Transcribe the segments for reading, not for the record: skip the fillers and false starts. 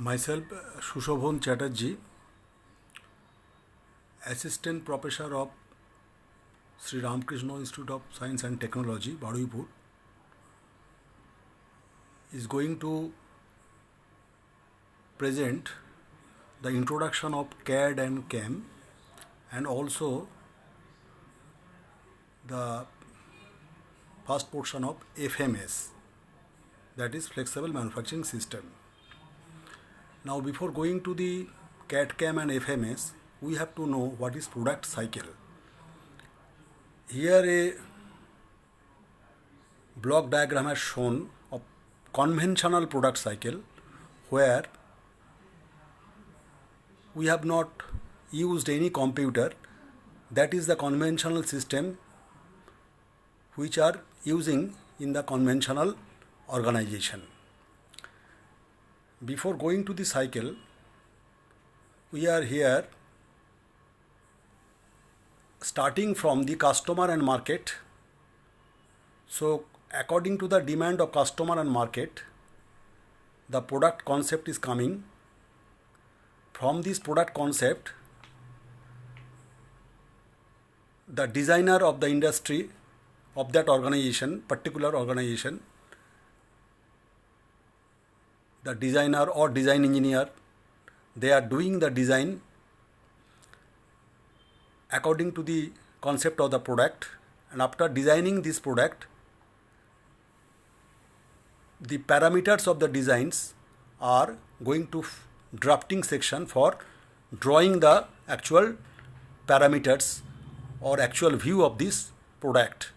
Myself, Shushobhan Chatterjee, Assistant Professor of Sri Ramakrishna Institute of Science and Technology, Baruipur, is going to present the introduction of CAD and CAM and also the first portion of FMS, that is Flexible Manufacturing System. Now, before going to the CAD, CAM and FMS, we have to know what is product cycle. Here a block diagram has shown a conventional product cycle where we have not used any computer. That is the conventional system which are using in the conventional organization. Before going to the cycle, we are here starting from the customer and market. So according to the demand of customer and market, the product concept is coming. From this product concept, the designer of the industry of that organization, particular organization, the designer or design engineer, they are doing the design according to the concept of the product, and after designing this product, the parameters of the designs are going to drafting section for drawing the actual parameters or actual view of this product.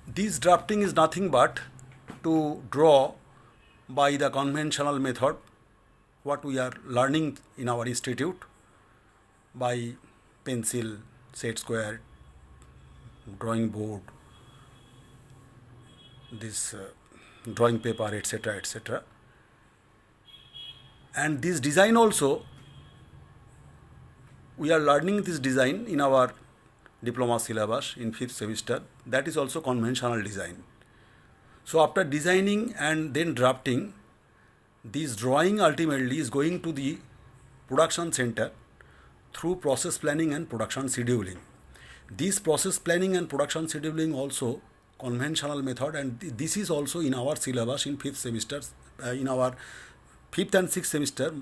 This drafting is nothing but to draw by the conventional method what we are learning in our institute by pencil, set square, drawing board, this drawing paper, etc., etc. And this design also, we are learning this design in our diploma syllabus in 5th semester. That is also conventional design. So after designing and then drafting, this drawing ultimately is going to the production center through process planning and production scheduling. This process planning and production scheduling also conventional method, and this is also in our syllabus in 5th semester, in our 5th and 6th semester,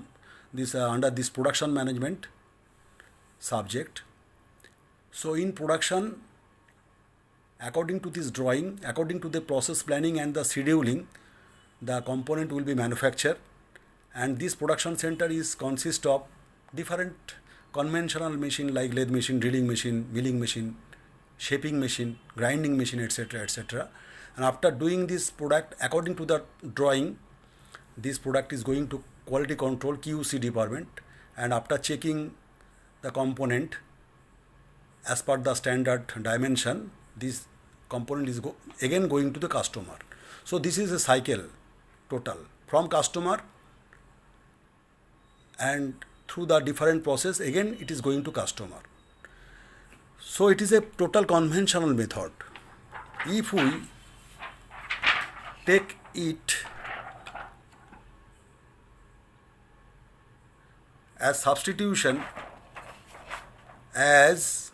this under this production management subject. So in production, according to this drawing, according to the process planning and the scheduling, the component will be manufactured, and this production center is consist of different conventional machine like lathe machine, drilling machine, milling machine, shaping machine, grinding machine, etc., etc. And after doing this product according to the drawing, this product is going to quality control QC department, and after checking the component as per the standard dimension, this component is again going to the customer. So this is a cycle total from customer and through the different process, again it is going to customer. So it is a total conventional method. If we take it as substitution as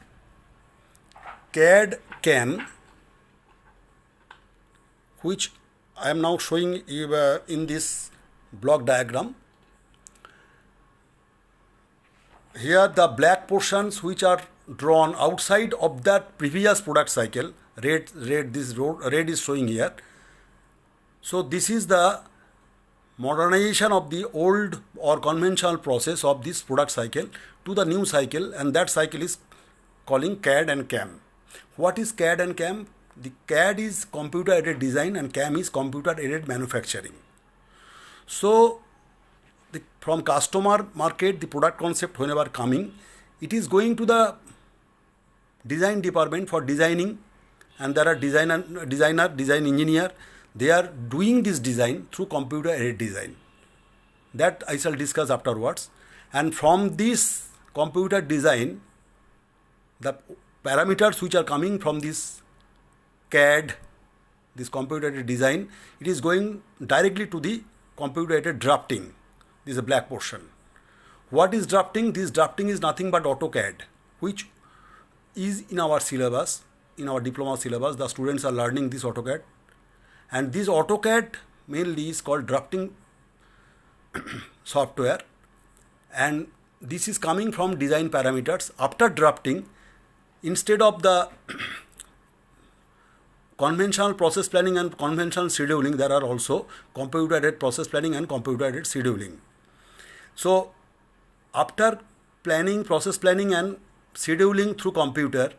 CAD CAM, which I am now showing you in this block diagram. Here the black portions which are drawn outside of that previous product cycle, red is showing here. So this is the modernization of the old or conventional process of this product cycle to the new cycle, and that cycle is calling CAD and CAM. What is CAD and CAM? The CAD is computer aided design and CAM is computer aided manufacturing. So from customer market, the product concept whenever coming, it is going to the design department for designing, and there are design engineer. They are doing this design through computer aided design. That I shall discuss afterwards. And from this computer design, the parameters which are coming from this CAD, this computer aided design, it is going directly to the computer aided drafting. This is a black portion. What is drafting? This drafting is nothing but AutoCAD, which is in our syllabus, in our diploma syllabus. The students are learning this AutoCAD. And this AutoCAD mainly is called drafting software. And this is coming from design parameters. After drafting, instead of the conventional process planning and conventional scheduling, there are also computer-aided process planning and computer-aided scheduling. So, after planning, process planning and scheduling through computer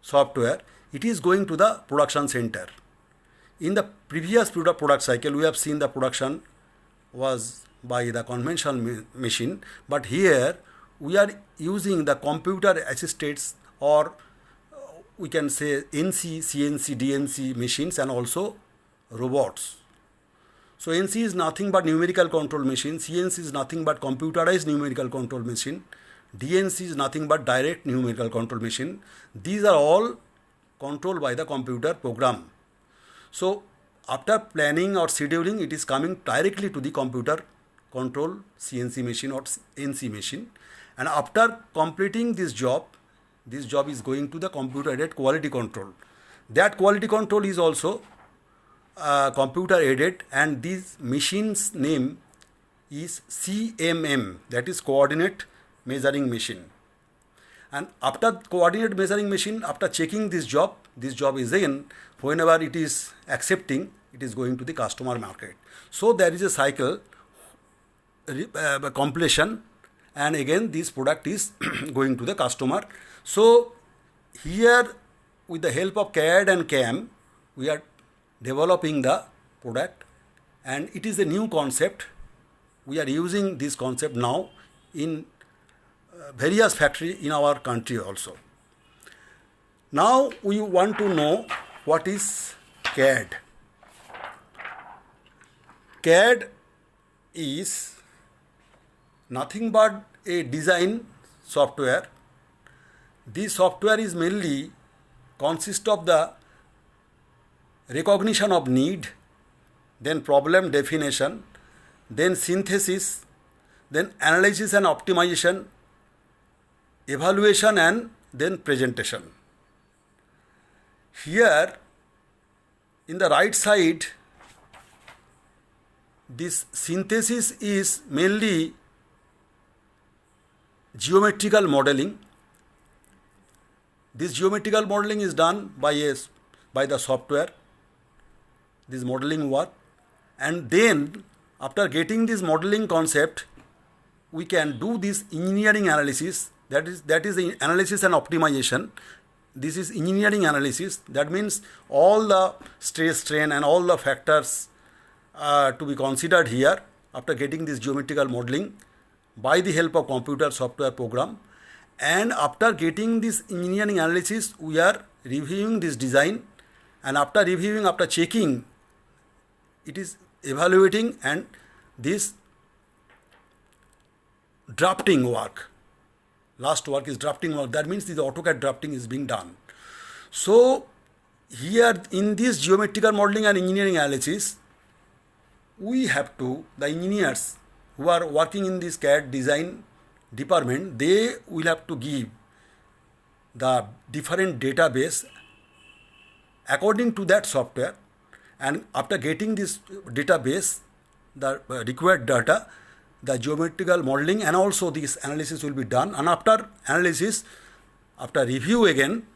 software, it is going to the production center. In the previous product cycle, we have seen the production was by the conventional machine, but here we are using the computer assisted, or we can say NC, CNC, DNC machines and also robots. So NC is nothing but numerical control machine, CNC is nothing but computerized numerical control machine, DNC is nothing but direct numerical control machine. These are all controlled by the computer program. So after planning or scheduling, it is coming directly to the computer control CNC machine or NC machine. And after completing this job is going to the computer aided quality control. That quality control is also computer aided, and this machine's name is CMM, that is coordinate measuring machine. And after coordinate measuring machine, after checking this job is again, whenever it is accepting, it is going to the customer market. So there is a cycle completion, and again this product is going to the customer. So here, with the help of CAD and CAM, we are developing the product, and it is a new concept. We are using this concept now in various factories in our country also. Now we want to know what is CAD. CAD is nothing but a design software. This software is mainly consist of the recognition of need, then problem definition, then synthesis, then analysis and optimization, evaluation, and then presentation. Here in the right side, this synthesis is mainly geometrical modeling. This geometrical modeling is done by the software, this modeling work, and then after getting this modeling concept, we can do this engineering analysis. That is the analysis and optimization. This is engineering analysis. That means all the stress, strain, and all the factors to be considered here after getting this geometrical modeling by the help of computer software program. And after getting this engineering analysis, we are reviewing this design, and after reviewing, after checking, it is evaluating, and this drafting work. Last work is drafting work. That means the AutoCAD drafting is being done. So here in this geometrical modeling and engineering analysis, we have to, the engineers who are working in this CAD design department, they will have to give the different database according to that software, and after getting this database, the required data, the geometrical modeling and also this analysis will be done, and after analysis, after review again,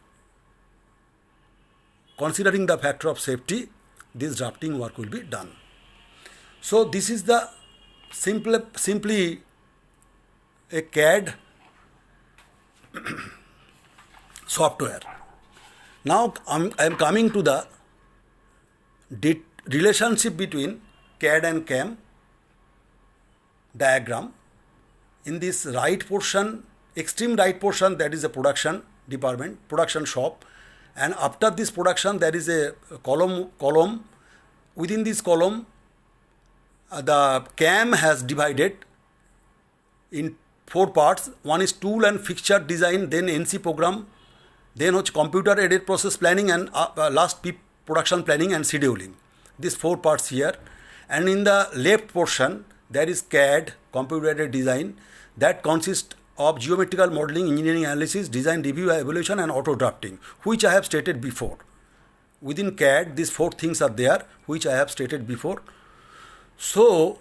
considering the factor of safety, this drafting work will be done. So this is the simply a CAD software. Now I am coming to the relationship between CAD and CAM diagram. In this right portion, extreme right portion, that is a production department, production shop, and after this production there is a column. Within this column, the CAM has divided in 4 parts. One is tool and fixture design, then NC program, then computer aided process planning, and last production planning and scheduling. These 4 parts here. And in the left portion, there is CAD, computer aided design, that consists of geometrical modeling, engineering analysis, design review, evaluation, and auto drafting, which I have stated before. Within CAD, these 4 things are there, which I have stated before. So,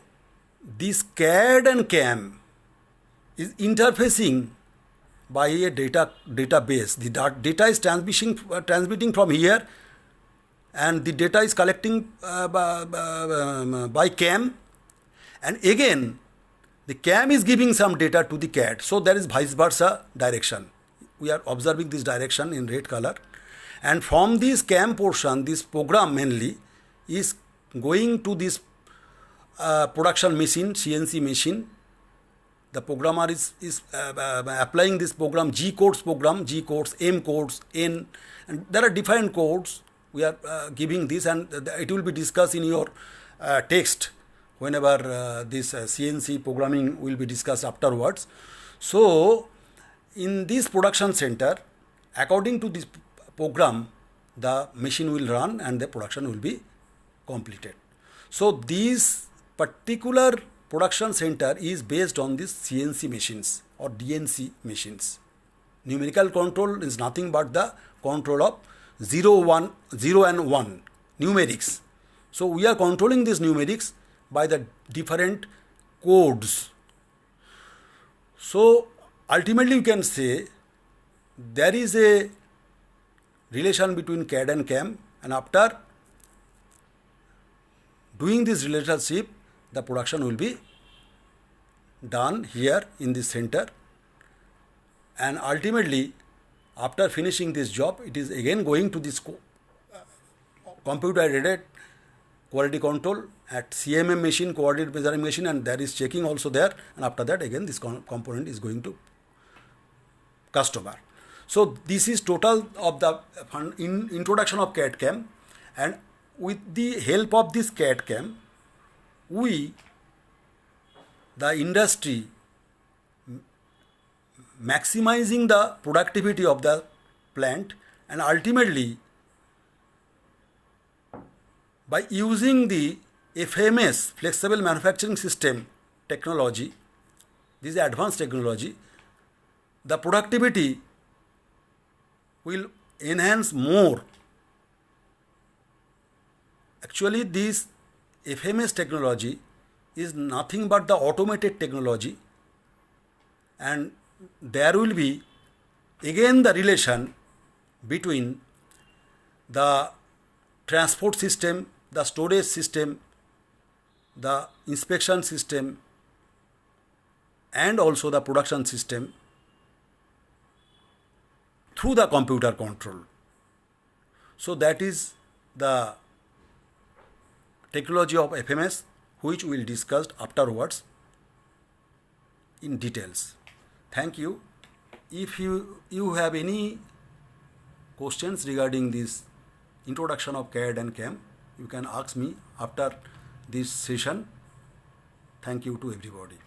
this CAD and CAM is interfacing by a database. The data is transmitting from here, and the data is collecting by CAM, and again the CAM is giving some data to the CAD. So there is vice versa direction. We are observing this direction in red color, and from this CAM portion, this program mainly is going to this production machine, CNC machine. The programmer is applying this program, G codes, M codes, N, and there are different codes. We are giving this, and it will be discussed in your text whenever this CNC programming will be discussed afterwards. So, in this production center, according to this program, the machine will run and the production will be completed. So, this particular production center is based on these CNC machines or DNC machines. Numerical control is nothing but the control of 0 and 1 numerics. So we are controlling these numerics by the different codes. So ultimately you can say there is a relation between CAD and CAM, and after doing this relationship, the production will be done here in this center, and ultimately after finishing this job, it is again going to this computer aided quality control at CMM machine, coordinate measuring machine, and there is checking also there, and after that again this component is going to customer. So this is total of the introduction of CAD CAM, and with the help of this CAD CAM, the industry, maximizing the productivity of the plant, and ultimately by using the FMS, flexible manufacturing system technology, this is advanced technology, the productivity will enhance more. Actually, this FMS technology is nothing but the automated technology, and there will be again the relation between the transport system, the storage system, the inspection system, and also the production system through the computer control. So that is the technology of FMS, which we will discuss afterwards in details. Thank you. If you have any questions regarding this introduction of CAD and CAM, you can ask me after this session. Thank you to everybody.